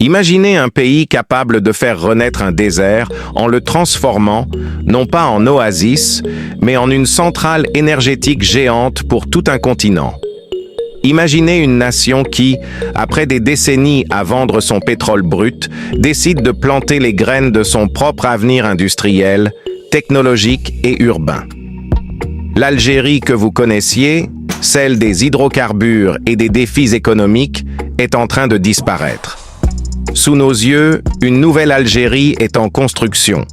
Imaginez un pays capable de faire renaître un désert en le transformant, non pas en oasis, mais en une centrale énergétique géante pour tout un continent. Imaginez une nation qui, après des décennies à vendre son pétrole brut, décide de planter les graines de son propre avenir industriel, technologique et urbain. L'Algérie que vous connaissiez, celle des hydrocarbures et des défis économiques, est en train de disparaître. Sous nos yeux, une nouvelle Algérie est en construction,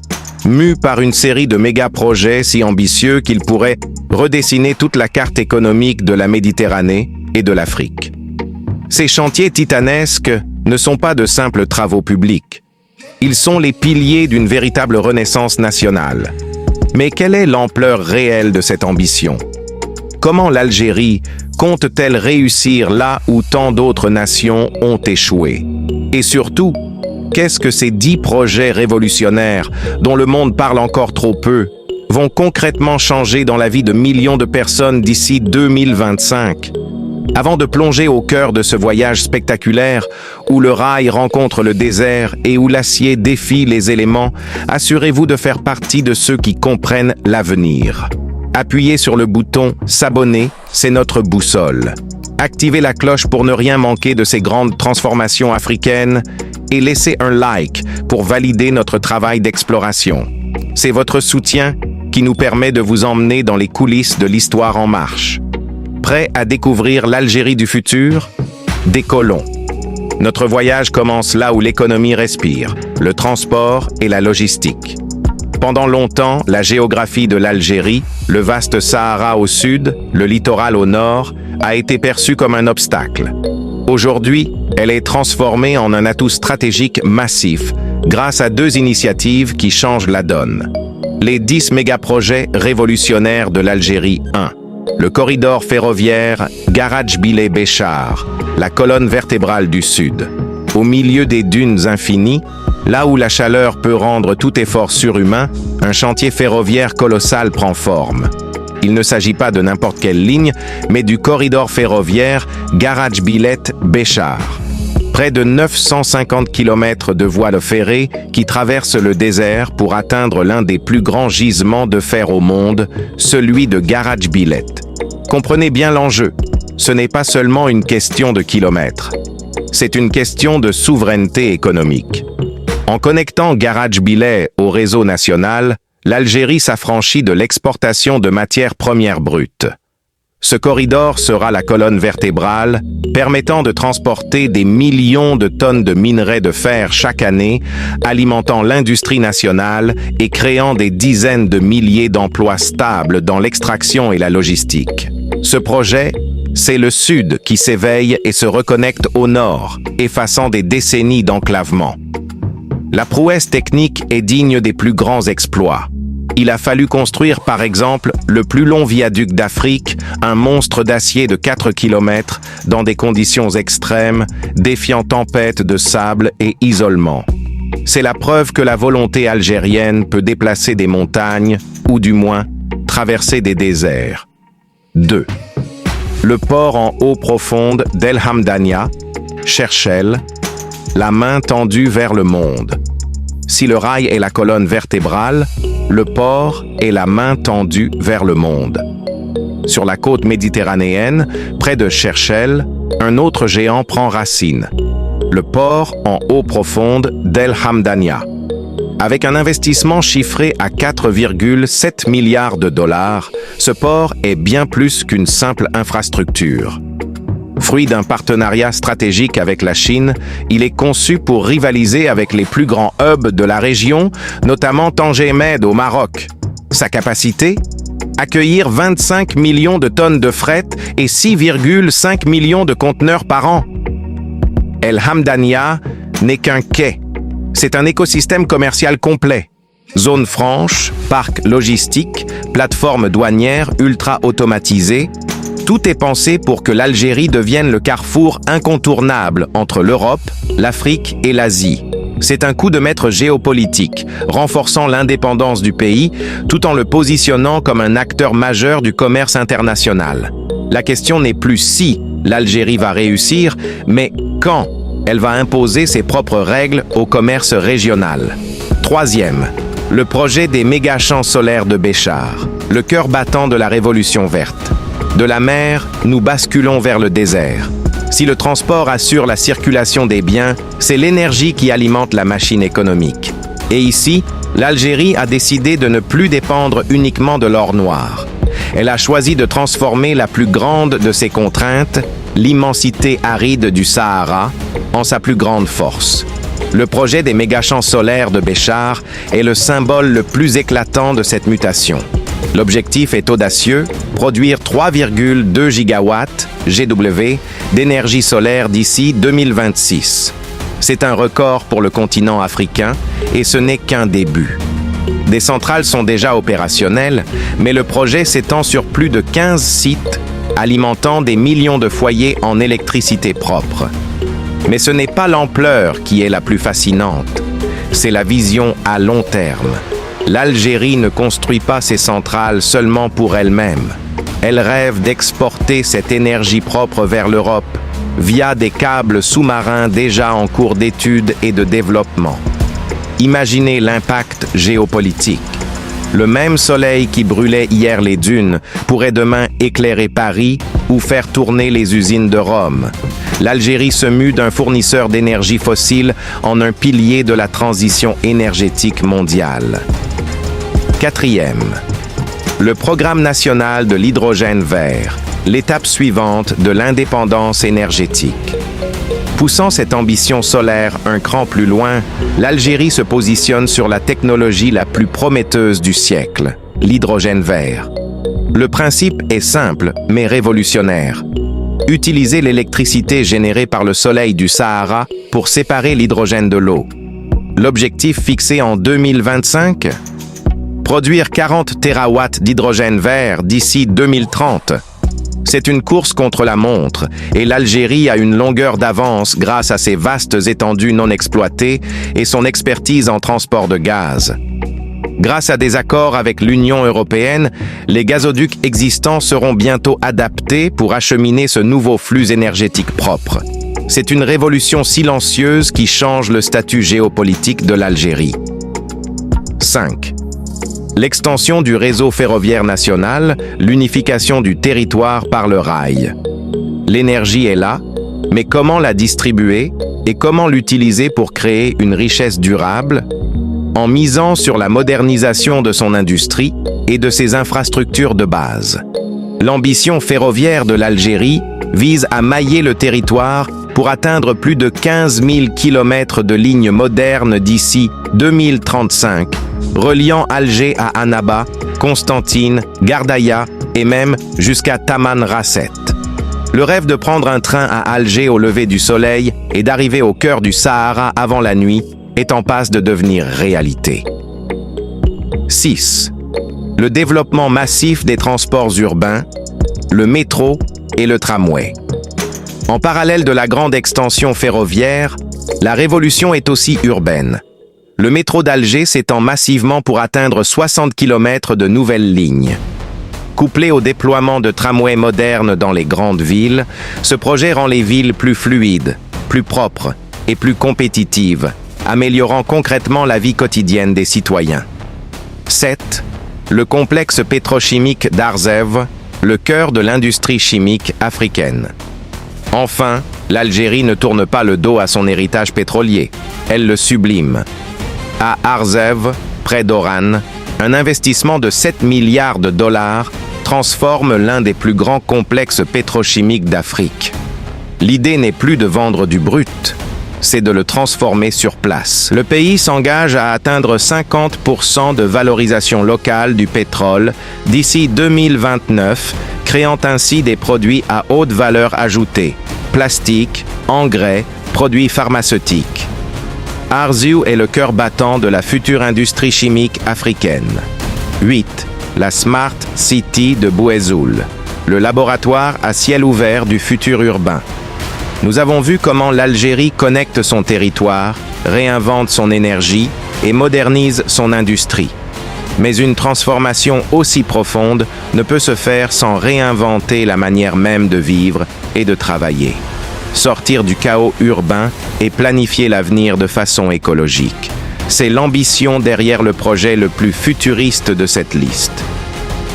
mue par une série de méga-projets si ambitieux qu'ils pourraient redessiner toute la carte économique de la Méditerranée et de l'Afrique. Ces chantiers titanesques ne sont pas de simples travaux publics. Ils sont les piliers d'une véritable renaissance nationale. Mais quelle est l'ampleur réelle de cette ambition? Comment l'Algérie compte-t-elle réussir là où tant d'autres nations ont échoué? Et surtout, qu'est-ce que ces 10 projets révolutionnaires, dont le monde parle encore trop peu, vont concrètement changer dans la vie de millions de personnes d'ici 2025? Avant de plonger au cœur de ce voyage spectaculaire, où le rail rencontre le désert et où l'acier défie les éléments, assurez-vous de faire partie de ceux qui comprennent l'avenir. Appuyez sur le bouton « S'abonner », c'est notre boussole. Activez la cloche pour ne rien manquer de ces grandes transformations africaines et laissez un like pour valider notre travail d'exploration. C'est votre soutien qui nous permet de vous emmener dans les coulisses de l'histoire en marche. Prêt à découvrir l'Algérie du futur? Décollons. Notre voyage commence là où l'économie respire, le transport et la logistique. Pendant longtemps, la géographie de l'Algérie, le vaste Sahara au sud, le littoral au nord, a été perçue comme un obstacle. Aujourd'hui, elle est transformée en un atout stratégique massif grâce à 2 initiatives qui changent la donne. Les 10 mégaprojets révolutionnaires de l'Algérie 1. Le corridor ferroviaire Garage-Bilé-Béchar, la colonne vertébrale du Sud. Au milieu des dunes infinies, là où la chaleur peut rendre tout effort surhumain, un chantier ferroviaire colossal prend forme. Il ne s'agit pas de n'importe quelle ligne, mais du corridor ferroviaire Garage-Bilé-Béchar. Près de 950 km de voies ferrées qui traversent le désert pour atteindre l'un des plus grands gisements de fer au monde, celui de Garage-Bilé. Comprenez bien l'enjeu. Ce n'est pas seulement une question de kilomètres. C'est une question de souveraineté économique. En connectant Garage-Bilé au réseau national, l'Algérie s'affranchit de l'exportation de matières premières brutes. Ce corridor sera la colonne vertébrale, permettant de transporter des millions de tonnes de minerais de fer chaque année, alimentant l'industrie nationale et créant des dizaines de milliers d'emplois stables dans l'extraction et la logistique. Ce projet, c'est le Sud qui s'éveille et se reconnecte au Nord, effaçant des décennies d'enclavement. La prouesse technique est digne des plus grands exploits. Il a fallu construire, par exemple, le plus long viaduc d'Afrique, un monstre d'acier de 4 km, dans des conditions extrêmes, défiant tempêtes de sable et isolement. C'est la preuve que la volonté algérienne peut déplacer des montagnes, ou du moins, traverser des déserts. 2. Le port en eau profonde d'El Hamdania, Cherchell, la main tendue vers le monde. Si le rail est la colonne vertébrale, le port est la main tendue vers le monde. Sur la côte méditerranéenne, près de Cherchell, un autre géant prend racine. Le port en eau profonde d'El Hamdania. Avec un investissement chiffré à 4,7 milliards de dollars, ce port est bien plus qu'une simple infrastructure. Fruit d'un partenariat stratégique avec la Chine, il est conçu pour rivaliser avec les plus grands hubs de la région, notamment Tanger Med au Maroc. Sa capacité? Accueillir 25 millions de tonnes de fret et 6,5 millions de conteneurs par an. El Hamdania n'est qu'un quai. C'est un écosystème commercial complet. Zone franche, parc logistique, plateforme douanière ultra automatisée. Tout est pensé pour que l'Algérie devienne le carrefour incontournable entre l'Europe, l'Afrique et l'Asie. C'est un coup de maître géopolitique, renforçant l'indépendance du pays, tout en le positionnant comme un acteur majeur du commerce international. La question n'est plus si l'Algérie va réussir, mais quand. Elle va imposer ses propres règles au commerce régional. Troisième, le projet des méga-champs solaires de Béchar, le cœur battant de la révolution verte. De la mer, nous basculons vers le désert. Si le transport assure la circulation des biens, c'est l'énergie qui alimente la machine économique. Et ici, l'Algérie a décidé de ne plus dépendre uniquement de l'or noir. Elle a choisi de transformer la plus grande de ses contraintes, l'immensité aride du Sahara, en sa plus grande force. Le projet des méga-champs solaires de Béchar est le symbole le plus éclatant de cette mutation. L'objectif est audacieux, produire 3,2 gigawatts GW d'énergie solaire d'ici 2026. C'est un record pour le continent africain et ce n'est qu'un début. Des centrales sont déjà opérationnelles, mais le projet s'étend sur plus de 15 sites, alimentant des millions de foyers en électricité propre. Mais ce n'est pas l'ampleur qui est la plus fascinante, c'est la vision à long terme. L'Algérie ne construit pas ses centrales seulement pour elle-même. Elle rêve d'exporter cette énergie propre vers l'Europe via des câbles sous-marins déjà en cours d'étude et de développement. Imaginez l'impact géopolitique. Le même soleil qui brûlait hier les dunes pourrait demain éclairer Paris ou faire tourner les usines de Rome. L'Algérie se mue d'un fournisseur d'énergie fossile en un pilier de la transition énergétique mondiale. Quatrième, le programme national de l'hydrogène vert, l'étape suivante de l'indépendance énergétique. Poussant cette ambition solaire un cran plus loin, l'Algérie se positionne sur la technologie la plus prometteuse du siècle, l'hydrogène vert. Le principe est simple, mais révolutionnaire. Utiliser l'électricité générée par le soleil du Sahara pour séparer l'hydrogène de l'eau. L'objectif fixé en 2025 ? Produire 40 térawatts d'hydrogène vert d'ici 2030. C'est une course contre la montre et l'Algérie a une longueur d'avance grâce à ses vastes étendues non exploitées et son expertise en transport de gaz. Grâce à des accords avec l'Union européenne, les gazoducs existants seront bientôt adaptés pour acheminer ce nouveau flux énergétique propre. C'est une révolution silencieuse qui change le statut géopolitique de l'Algérie. 5. L'extension du réseau ferroviaire national, l'unification du territoire par le rail. L'énergie est là, mais comment la distribuer et comment l'utiliser pour créer une richesse durable ? En misant sur la modernisation de son industrie et de ses infrastructures de base. L'ambition ferroviaire de l'Algérie vise à mailler le territoire pour atteindre plus de 15 000 km de lignes modernes d'ici 2035, reliant Alger à Annaba, Constantine, Gardaïa et même jusqu'à Tamanrasset. Le rêve de prendre un train à Alger au lever du soleil et d'arriver au cœur du Sahara avant la nuit est en passe de devenir réalité. 6. Le développement massif des transports urbains, le métro et le tramway. En parallèle de la grande extension ferroviaire, la révolution est aussi urbaine. Le métro d'Alger s'étend massivement pour atteindre 60 km de nouvelles lignes. Couplé au déploiement de tramways modernes dans les grandes villes, ce projet rend les villes plus fluides, plus propres et plus compétitives, améliorant concrètement la vie quotidienne des citoyens. 7. Le complexe pétrochimique d'Arzève, le cœur de l'industrie chimique africaine. Enfin, l'Algérie ne tourne pas le dos à son héritage pétrolier, elle le sublime. À Arzève, près d'Oran, un investissement de 7 milliards de dollars transforme l'un des plus grands complexes pétrochimiques d'Afrique. L'idée n'est plus de vendre du brut, c'est de le transformer sur place. Le pays s'engage à atteindre 50% de valorisation locale du pétrole d'ici 2029, créant ainsi des produits à haute valeur ajoutée, plastique, engrais, produits pharmaceutiques. Arzew est le cœur battant de la future industrie chimique africaine. 8. La Smart City de Bouezzoul, le laboratoire à ciel ouvert du futur urbain. Nous avons vu comment l'Algérie connecte son territoire, réinvente son énergie et modernise son industrie. Mais une transformation aussi profonde ne peut se faire sans réinventer la manière même de vivre et de travailler. sortir du chaos urbain et planifier l'avenir de façon écologique. C'est l'ambition derrière le projet le plus futuriste de cette liste.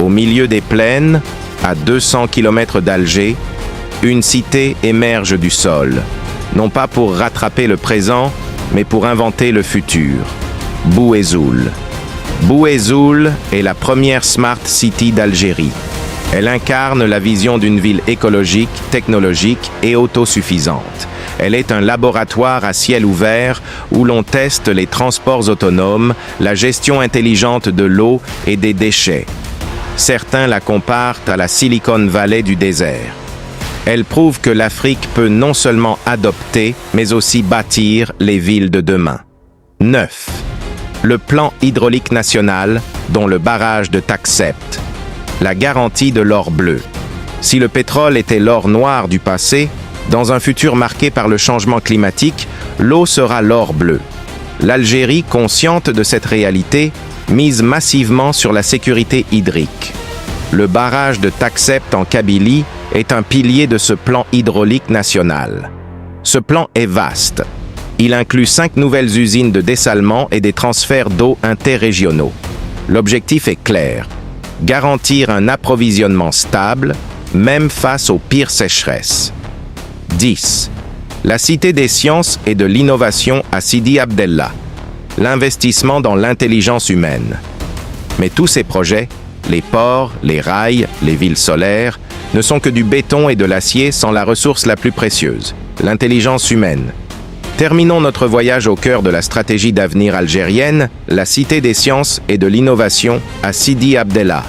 Au milieu des plaines, à 200 km d'Alger, une cité émerge du sol, non pas pour rattraper le présent, mais pour inventer le futur. Bouezzoul. Bouezzoul est la première Smart City d'Algérie. Elle incarne la vision d'une ville écologique, technologique et autosuffisante. Elle est un laboratoire à ciel ouvert où l'on teste les transports autonomes, la gestion intelligente de l'eau et des déchets. Certains la comparent à la Silicon Valley du désert. Elle prouve que l'Afrique peut non seulement adopter, mais aussi bâtir les villes de demain. 9. Le plan hydraulique national, dont le barrage de Taxept. La garantie de l'or bleu. Si le pétrole était l'or noir du passé, dans un futur marqué par le changement climatique, l'eau sera l'or bleu. L'Algérie, consciente de cette réalité, mise massivement sur la sécurité hydrique. Le barrage de Taxept en Kabylie est un pilier de ce plan hydraulique national. Ce plan est vaste. Il inclut 5 nouvelles usines de dessalement et des transferts d'eau interrégionaux. L'objectif est clair: garantir un approvisionnement stable, même face aux pires sécheresses. 10. La Cité des sciences et de l'innovation à Sidi Abdellah. L'investissement dans l'intelligence humaine. Mais tous ces projets, les ports, les rails, les villes solaires, ne sont que du béton et de l'acier sans la ressource la plus précieuse, l'intelligence humaine. Terminons notre voyage au cœur de la stratégie d'avenir algérienne, la Cité des sciences et de l'innovation à Sidi Abdellah.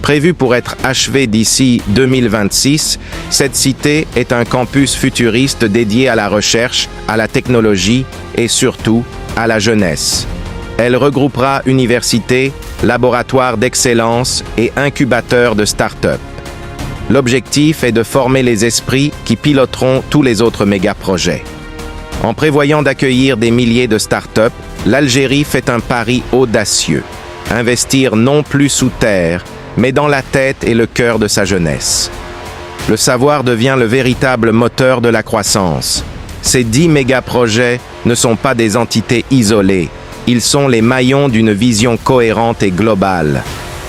Prévue pour être achevée d'ici 2026, cette cité est un campus futuriste dédié à la recherche, à la technologie et surtout à la jeunesse. Elle regroupera universités, laboratoires d'excellence et incubateurs de start-up. L'objectif est de former les esprits qui piloteront tous les autres méga-projets. En prévoyant d'accueillir des milliers de start-up, l'Algérie fait un pari audacieux. Investir non plus sous terre, mais dans la tête et le cœur de sa jeunesse. Le savoir devient le véritable moteur de la croissance. Ces 10 méga-projets ne sont pas des entités isolées. Ils sont les maillons d'une vision cohérente et globale.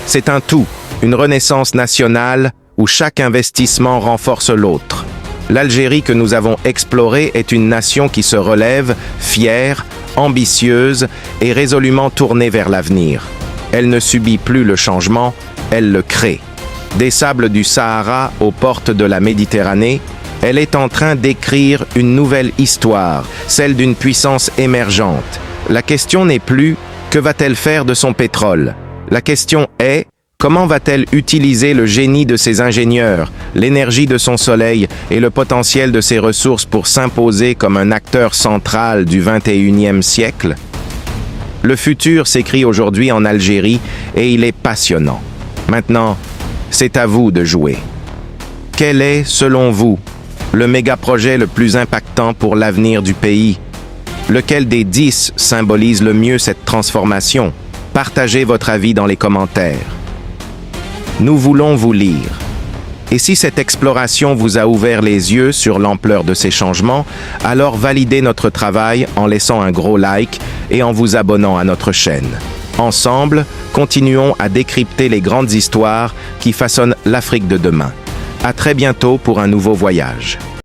C'est un tout, une renaissance nationale où chaque investissement renforce l'autre. L'Algérie que nous avons explorée est une nation qui se relève, fière, ambitieuse et résolument tournée vers l'avenir. Elle ne subit plus le changement, elle le crée. Des sables du Sahara aux portes de la Méditerranée, elle est en train d'écrire une nouvelle histoire, celle d'une puissance émergente. La question n'est plus « que va-t-elle faire de son pétrole ?» La question est « comment va-t-elle utiliser le génie de ses ingénieurs, l'énergie de son soleil et le potentiel de ses ressources pour s'imposer comme un acteur central du XXIe siècle ?» Le futur s'écrit aujourd'hui en Algérie et il est passionnant. Maintenant, c'est à vous de jouer. Quel est, selon vous, le méga-projet le plus impactant pour l'avenir du pays? Lequel des 10 symbolise le mieux cette transformation? Partagez votre avis dans les commentaires. Nous voulons vous lire. Et si cette exploration vous a ouvert les yeux sur l'ampleur de ces changements, alors validez notre travail en laissant un gros like et en vous abonnant à notre chaîne. Ensemble, continuons à décrypter les grandes histoires qui façonnent l'Afrique de demain. À très bientôt pour un nouveau voyage.